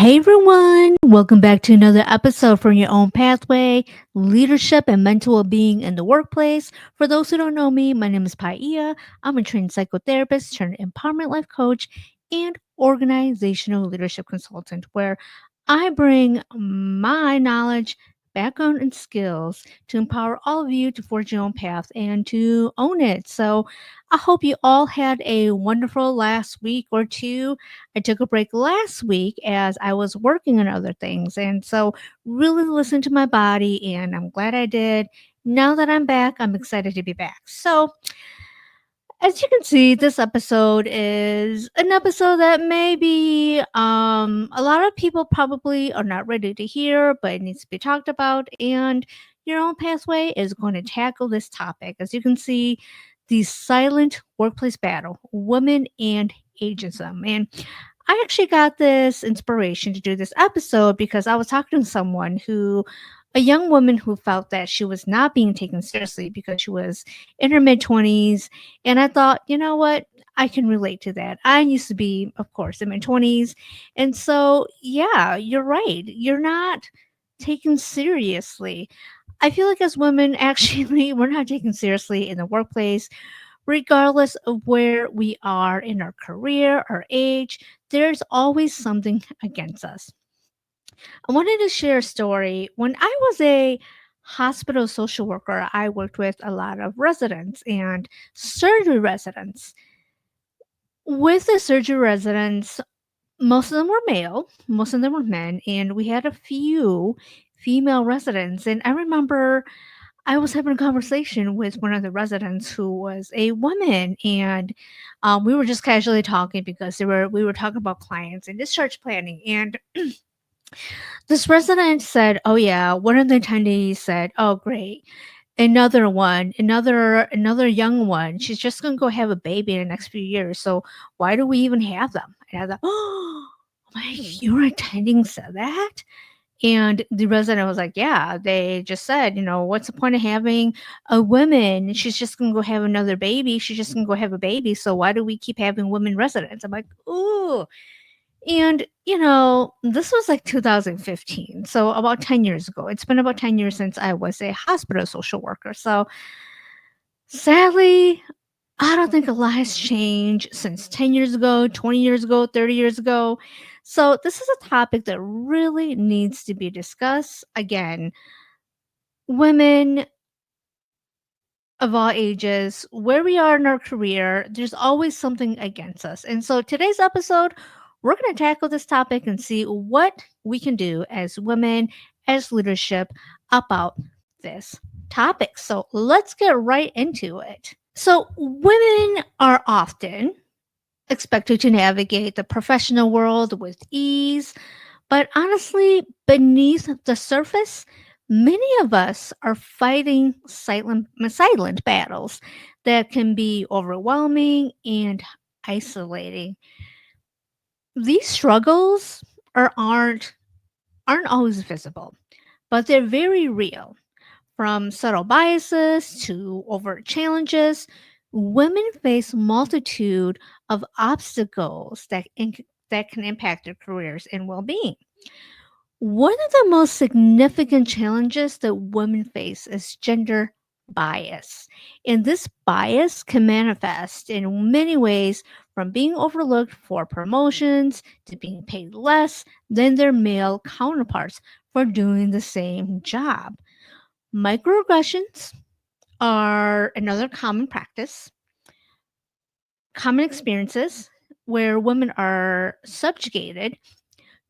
Hey everyone, welcome back to another episode from Your Own Pathway, Leadership and Mental Well-Being in the Workplace. For those who don't know me, my name is Paia. I'm a trained psychotherapist, turned empowerment life coach, and organizational leadership consultant, where I bring my knowledge, background, and skills to empower all of you to forge your own path and to own it. So I hope you all had a wonderful last week or two. I took a break last week as I was working on other things. And so, really listen to my body, and I'm glad I did. Now that I'm back, I'm excited to be back. So, as you can see, this episode is an episode that maybe a lot of people probably are not ready to hear, but it needs to be talked about. And Your Own Pathway is going to tackle this topic. As you can see, the silent workplace battle, women and ageism. And I actually got this inspiration to do this episode because I was talking to someone a young woman who felt that she was not being taken seriously because she was in her mid 20s. And I thought, you know what? I can relate to that. I used to be, of course, in my 20s. And so, yeah, you're right. You're not taken seriously. I feel like as women, actually, we're not taken seriously in the workplace regardless of where we are in our career, our age, there's always something against us. I wanted to share a story. When I was a hospital social worker, I worked with a lot of residents and surgery residents. With the surgery residents, most of them were male, most of them were men, and we had a few female residents. And I remember I was having a conversation with one of the residents who was a woman, and we were just casually talking because we were talking about clients and discharge planning. And this resident said, "Oh yeah," one of the attendees said, "Oh great, another one, another young one. She's just gonna go have a baby in the next few years. So why do we even have them?" And I thought, "Oh, my, your attending said that." And the resident was like, "Yeah, they just said, what's the point of having a woman? She's just gonna go have another baby. She's just gonna go have a baby. So why do we keep having women residents?" I'm like, "Ooh." And this was like 2015. So about 10 years ago. It's been about 10 years since I was a hospital social worker. So sadly, I don't think a lot has changed since 10 years ago, 20 years ago, 30 years ago. So, this is a topic that really needs to be discussed. Again, women of all ages, where we are in our career, there's always something against us. And so, today's episode, we're going to tackle this topic and see what we can do as women, as leadership about this topic. So, let's get right into it. So, women are often expected to navigate the professional world with ease, but honestly, beneath the surface, many of us are fighting silent battles that can be overwhelming and isolating. These struggles aren't always visible, but they're very real. From subtle biases to overt challenges, women face multitude of obstacles that can impact their careers and well-being. One of the most significant challenges that women face is gender bias. And this bias can manifest in many ways, from being overlooked for promotions to being paid less than their male counterparts for doing the same job. Microaggressions are another common practice, common experiences where women are subjugated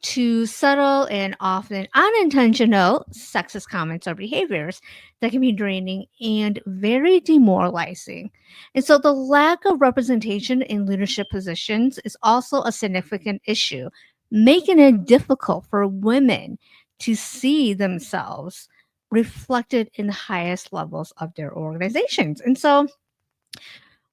to subtle and often unintentional sexist comments or behaviors that can be draining and very demoralizing. And so the lack of representation in leadership positions is also a significant issue, making it difficult for women to see themselves reflected in the highest levels of their organizations. And so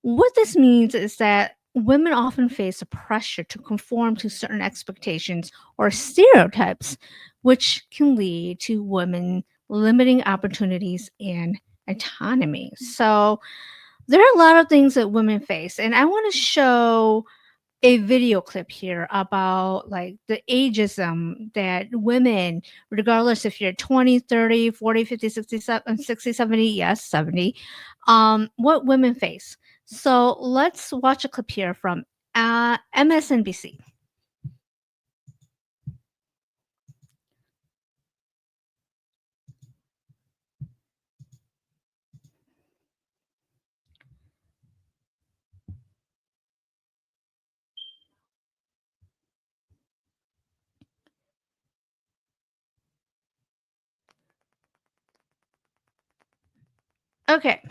what this means is that women often face a pressure to conform to certain expectations or stereotypes, which can lead to women limiting opportunities and autonomy. So, there are a lot of things that women face, and I want to show a video clip here about like the ageism that women, regardless if you're 20, 30, 40, 50, 60, 60, 70, yes, 70, what women face. So let's watch a clip here from MSNBC. Okay.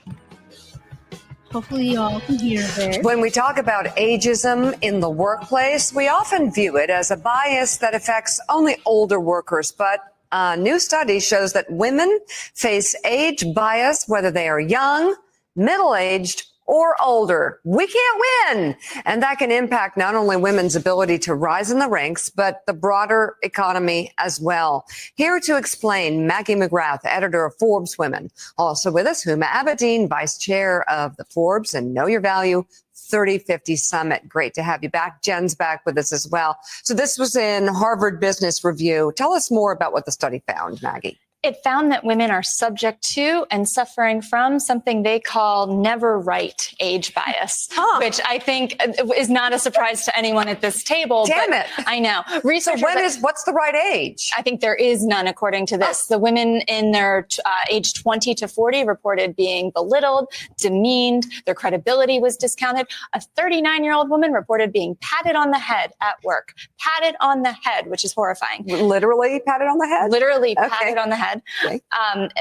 Hopefully you all can hear this. When we talk about ageism in the workplace, we often view it as a bias that affects only older workers. But a new study shows that women face age bias whether they are young, middle-aged, or older. We can't win. And that can impact not only women's ability to rise in the ranks, but the broader economy as well. Here to explain, Maggie McGrath, editor of Forbes Women. Also with us, Huma Abedin, vice chair of the Forbes and Know Your Value 3050 Summit. Great to have you back. Jen's back with us as well. So this was in Harvard Business Review. Tell us more about what the study found, Maggie. It found that women are subject to and suffering from something they call never right age bias, which I think is not a surprise to anyone at this table. Damn it. I know. Researchers, what's the right age? I think there is none according to this. The women in their age 20 to 40 reported being belittled, demeaned, their credibility was discounted. A 39-year-old woman reported being patted on the head at work, patted on the head, which is horrifying. Literally patted on the head? Literally patted on the head. Okay.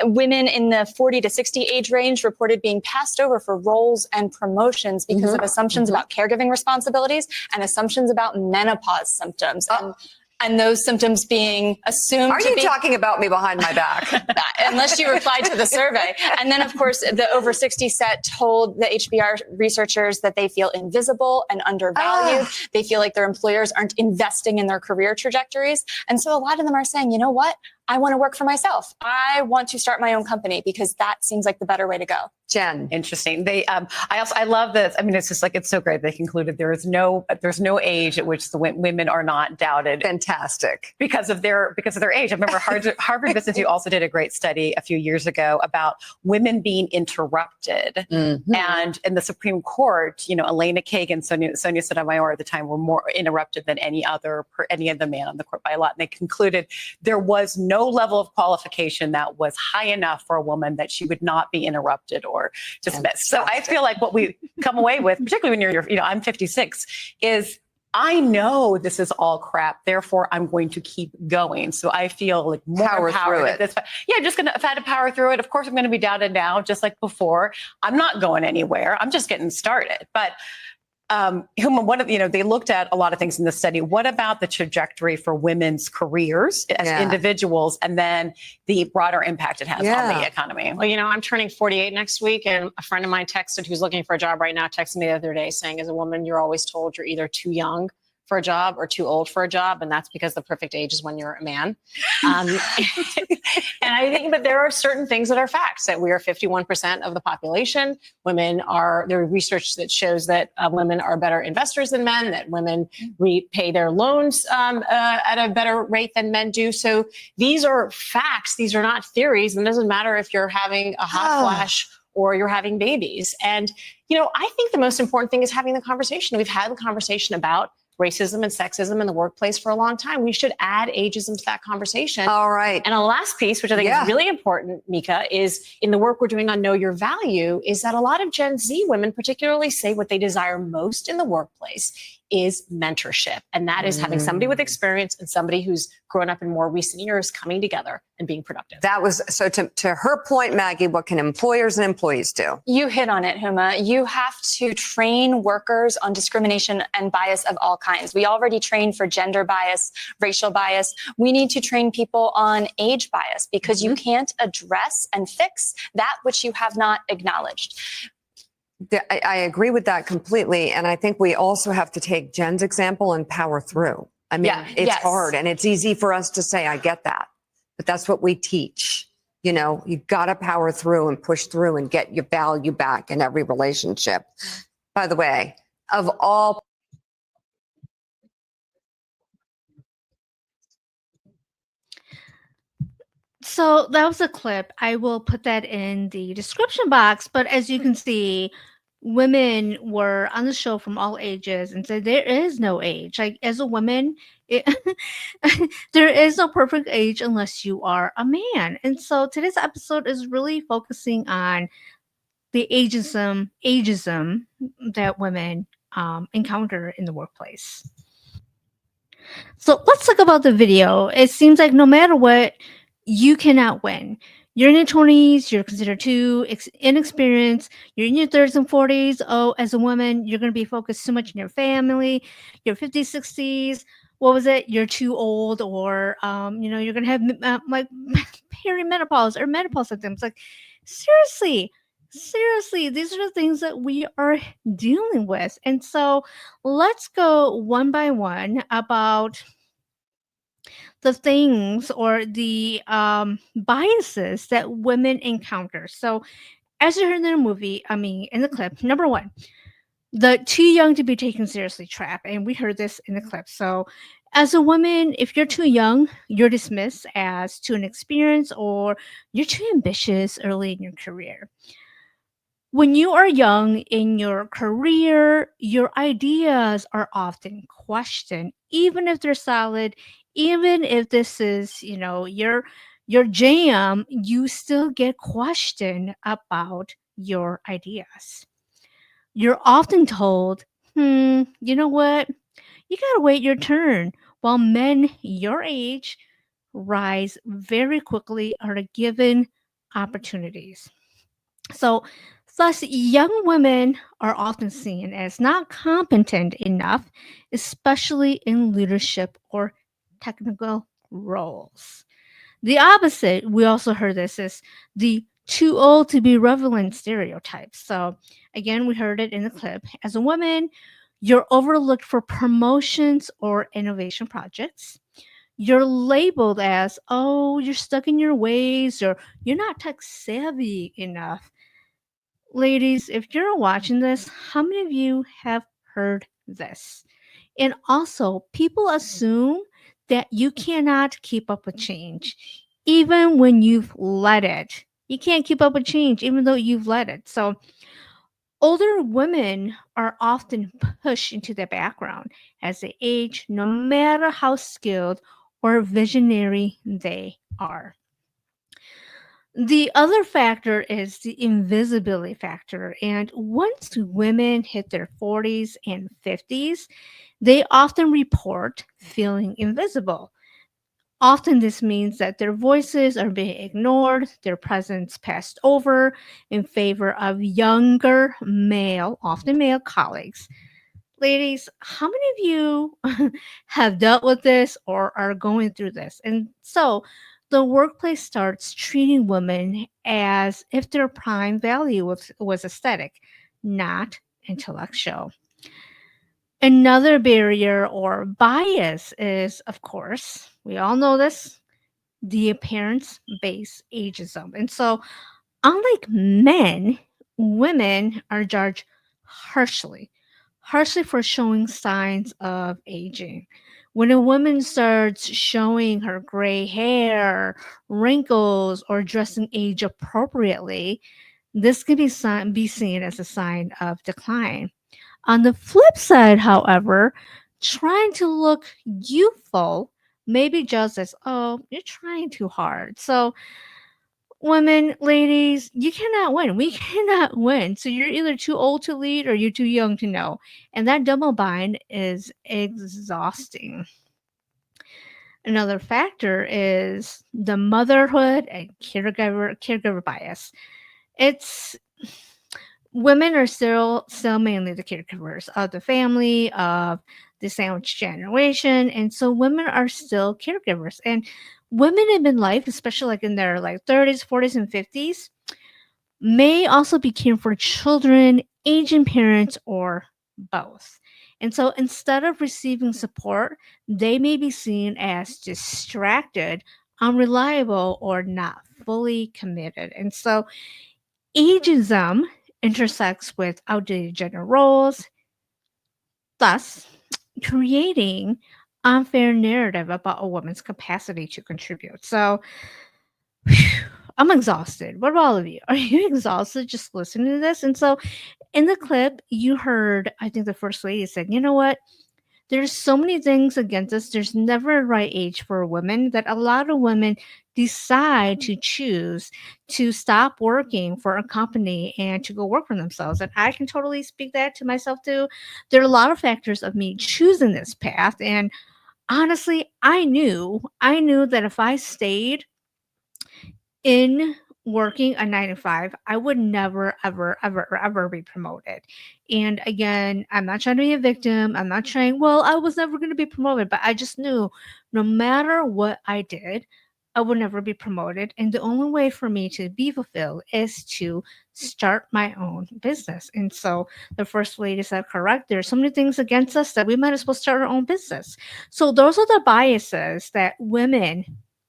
Women in the 40 to 60 age range reported being passed over for roles and promotions because of assumptions about caregiving responsibilities and assumptions about menopause symptoms. And those symptoms being assumed Are to you be... talking about me behind my back? Unless you replied to the survey. And then, of course, the over 60 set told the HBR researchers that they feel invisible and undervalued. They feel like their employers aren't investing in their career trajectories. And so a lot of them are saying, you know what? I want to work for myself. I want to start my own company because that seems like the better way to go. Jen. Interesting. I love this. I mean, it's just like, it's so great. They concluded there's no age at which the women are not doubted. Fantastic. Because of their age. I remember Harvard Business Review also did a great study a few years ago about women being interrupted. And in the Supreme Court, you know, Elena Kagan, Sonia Sotomayor at the time were more interrupted than any of the men on the court by a lot. And they concluded there was no level of qualification that was high enough for a woman that she would not be interrupted or dismissed. So I feel like what we come away with, particularly when you're, you know, I'm 56, is I know this is all crap. Therefore, I'm going to keep going. So I feel like more power through it. I've had to power through it. Of course, I'm going to be doubted now, just like before. I'm not going anywhere. I'm just getting started. But they looked at a lot of things in the study. What about the trajectory for women's careers as individuals, and then the broader impact it has on the economy? Well, you know, I'm turning 48 next week, and a friend of mine who's looking for a job right now, texted me the other day saying, as a woman, you're always told you're either too young for a job or too old for a job, and that's because the perfect age is when you're a man. And I think that there are certain things that are facts, that we are 51% of the population. There are research that shows that women are better investors than men, that women repay their loans at a better rate than men do. So these are facts. These are not theories. And it doesn't matter if you're having a hot flash or you're having babies. And, you know, I think the most important thing is having the conversation. We've had the conversation about racism and sexism in the workplace for a long time. We should add ageism to that conversation. All right. And a last piece, which I think is really important, Mika, is in the work we're doing on Know Your Value, is that a lot of Gen Z women particularly say what they desire most in the workplace is mentorship. And that is having somebody with experience and somebody who's grown up in more recent years coming together and being productive. That was, so to her point, Maggie, what can employers and employees do? You hit on it, Huma. You have to train workers on discrimination and bias of all kinds. We already train for gender bias, racial bias. We need to train people on age bias because you can't address and fix that which you have not acknowledged. I agree with that completely. And I think we also have to take Jen's example and power through. I mean, it's hard and it's easy for us to say, I get that, but that's what we teach. You know, you got to power through and push through and get your value back in every relationship. By the way, of all So that was a clip. I will put that in the description box. But as you can see, women were on the show from all ages and said there is no age. Like as a woman, it, there is no perfect age unless you are a man. And so today's episode is really focusing on the ageism that women encounter in the workplace. So let's talk about the video. It seems like no matter what, you cannot win. You're in your 20s, you're considered too inexperienced. You're in your 30s and 40s. Oh, as a woman, you're going to be focused too much on your family. Your 50s, 60s. What was it? You're too old, or you're going to have like perimenopause or menopause symptoms. Like, seriously, seriously, these are the things that we are dealing with. And so let's go one by one about the things or the biases that women encounter. So, as you heard in the movie, in the clip, number one, the too young to be taken seriously trap. And we heard this in the clip. So, as a woman, if you're too young, you're dismissed as too inexperienced or you're too ambitious early in your career. When you are young in your career, your ideas are often questioned, even if they're solid, even if this is, your jam, you still get questioned about your ideas. You're often told, you know what? You gotta wait your turn. While men your age rise very quickly are given opportunities. So, thus, young women are often seen as not competent enough, especially in leadership or technical roles. The opposite, we also heard this, is the too old to be relevant stereotype. So, again, we heard it in the clip. As a woman, you're overlooked for promotions or innovation projects. You're labeled as, oh, you're stuck in your ways, or you're not tech savvy enough. Ladies, if you're watching this, how many of you have heard this? And also, people assume that you cannot keep up with change, even when you've led it. You can't keep up with change, even though you've led it. So, older women are often pushed into the background as they age, no matter how skilled or visionary they are. The other factor is the invisibility factor. And once women hit their 40s and 50s, they often report feeling invisible. Often, this means that their voices are being ignored, their presence passed over in favor of younger male, often male colleagues. Ladies, how many of you have dealt with this or are going through this? And so the workplace starts treating women as if their prime value was aesthetic, not intellectual. Another barrier or bias is, of course, we all know this, the appearance based ageism. And so, unlike men, women are judged harshly, harshly for showing signs of aging. When a woman starts showing her gray hair, wrinkles, or dressing age appropriately, this can be seen as a sign of decline. On the flip side, however, trying to look youthful may be judged as, oh, you're trying too hard. So, women, ladies, you cannot win. We cannot win. So, you're either too old to lead or you're too young to know. And that double bind is exhausting. Another factor is the motherhood and caregiver bias. It's women are still mainly the caregivers of the family, of the sandwich generation, and so women are still caregivers. And women in midlife, especially like in their like 30s, 40s, and 50s, may also be caring for children, aging parents, or both. And so instead of receiving support, they may be seen as distracted, unreliable, or not fully committed. And so ageism intersects with outdated gender roles, thus creating unfair narrative about a woman's capacity to contribute. So I'm exhausted. What about all of you? Are you exhausted just listening to this? And so in the clip, you heard, I think the first lady said, you know what? There's so many things against us. There's never a right age for a woman that a lot of women decide to choose to stop working for a company and to go work for themselves. And I can totally speak that to myself too. There are a lot of factors of me choosing this path. And honestly, I knew that if I stayed in working a 9 to 5, I would never, ever, ever, ever be promoted. And again, I'm not trying to be a victim. I'm not trying, well, I was never going to be promoted, but I just knew no matter what I did, I would never be promoted. And the only way for me to be fulfilled is to start my own business. And so the first lady said, correct. There's so many things against us that we might as well start our own business. So those are the biases that women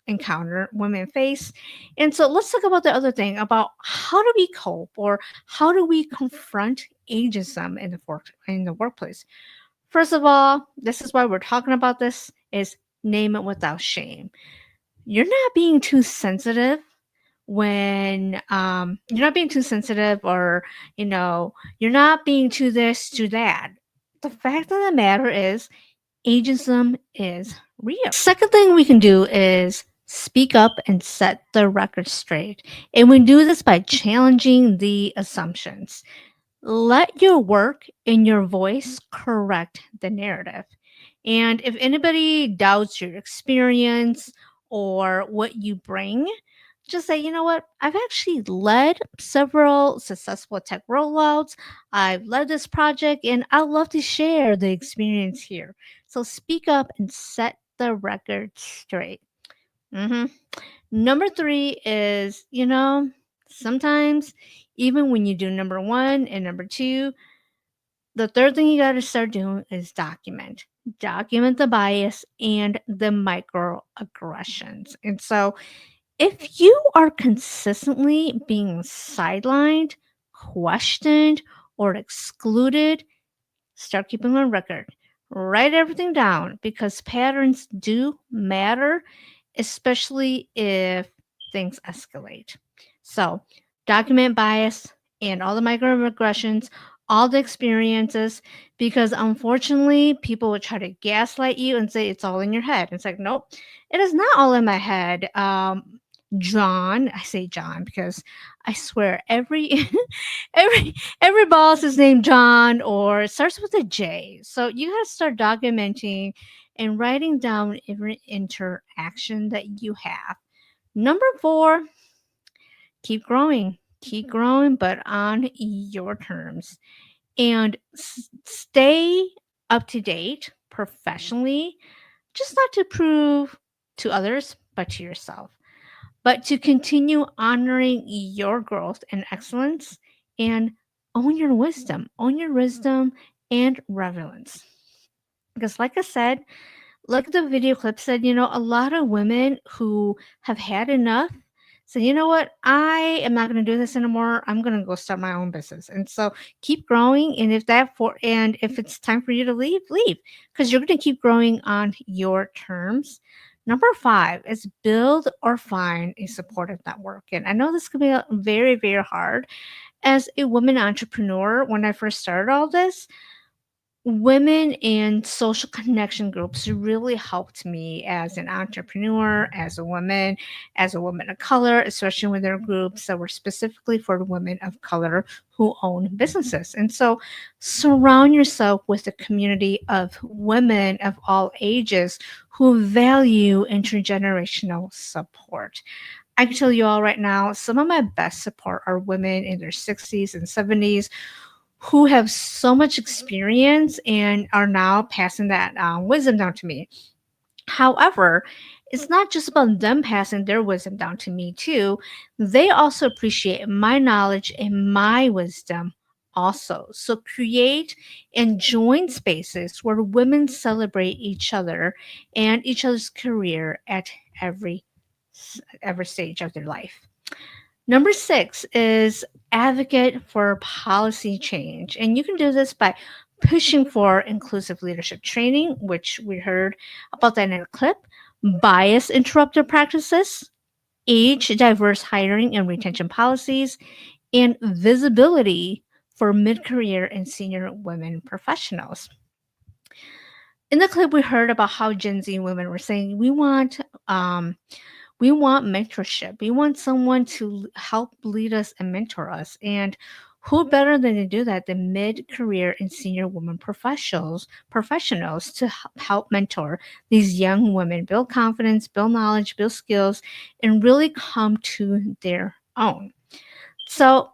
encounter, women face. And so let's talk about the other thing about how do we cope or how do we confront ageism in the workplace. First of all, this is why we're talking about this is name it without shame. You're not being too sensitive when you're not being too sensitive or you're not being too this to that. The fact of the matter is ageism is real. Second thing we can do is speak up and set the record straight. And we do this by challenging the assumptions. Let your work and your voice correct the narrative. And if anybody doubts your experience or what you bring, just say, you know what? I've actually led several successful tech rollouts. I've led this project and I'd love to share the experience here. So speak up and set the record straight. hmm Number three is, sometimes even when you do number one and number two, the third thing you got to start doing is document. Document the bias and the microaggressions. And so if you are consistently being sidelined, questioned, or excluded, start keeping on record. Write everything down because patterns do matter, especially if things escalate. So, document bias and all the microaggressions, all the experiences, because unfortunately, people will try to gaslight you and say it's all in your head. It's like, nope, it is not all in my head. John, I say John because I swear every every boss is named John or it starts with a J. So you got to start documenting and writing down every interaction that you have. Number four, keep growing. Keep growing, but on your terms. And stay up to date professionally, just not to prove to others, but to yourself. But to continue honoring your growth and excellence and own your wisdom and relevance. Because, like I said, like the video clip said, a lot of women who have had enough say, you know what, I am not going to do this anymore. I'm going to go start my own business. And so keep growing. And if it's time for you to leave, leave because you're going to keep growing on your terms. Number five is build or find a supportive network. And I know this can be very, very hard as a woman entrepreneur. When I first started all this, women and social connection groups really helped me as an entrepreneur, as a woman of color, especially when there are groups that were specifically for women of color who own businesses. And so surround yourself with a community of women of all ages who value intergenerational support. I can tell you all right now, some of my best support are women in their 60s and 70s who have so much experience and are now passing that wisdom down to me. However, it's not just about them passing their wisdom down to me, too. They also appreciate my knowledge and my wisdom also. So create and join spaces where women celebrate each other and each other's career at every stage of their life. Number six is advocate for policy change. And you can do this by pushing for inclusive leadership training, which we heard about that in a clip, bias interrupter practices, age diverse hiring and retention policies, and visibility for mid career and senior women professionals. In the clip, we heard about how Gen Z women were saying we want mentorship. We want someone to help lead us and mentor us. And who better than to do that than mid-career and senior women professionals to help mentor these young women, build confidence, build knowledge, build skills, and really come to their own. So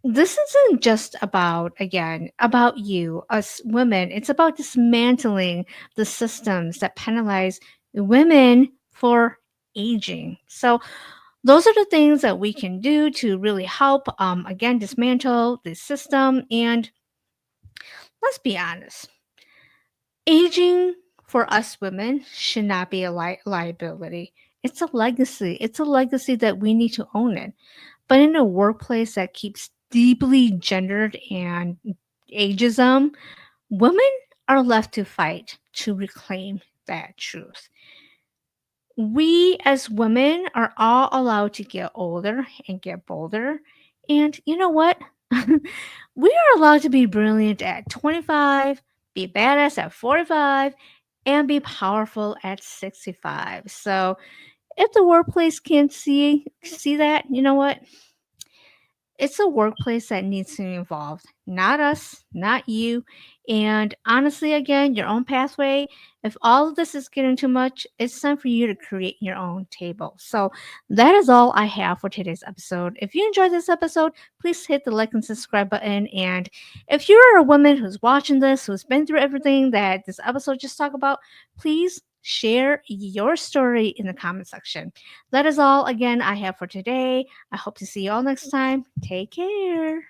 this isn't just about, again, about you, us women. It's about dismantling the systems that penalize women for aging. So those are the things that we can do to really help, again, dismantle the system. And let's be honest, aging for us women should not be a liability. It's a legacy. It's a legacy that we need to own it. But in a workplace that keeps deeply gendered and ageism, women are left to fight to reclaim that truth. We as women are all allowed to get older and get bolder. And you know what? We are allowed to be brilliant at 25, be badass at 45, and be powerful at 65. So if the workplace can't see that, you know what? It's a workplace that needs to be involved, not us, not you. And honestly, again, your own pathway. If all of this is getting too much, it's time for you to create your own table. So that is all I have for today's episode. If you enjoyed this episode, please hit the like and subscribe button. And if you're a woman who's watching this, who's been through everything that this episode just talked about, please share your story in the comment section. That is all again I have for today. I hope to see you all next time. Take care.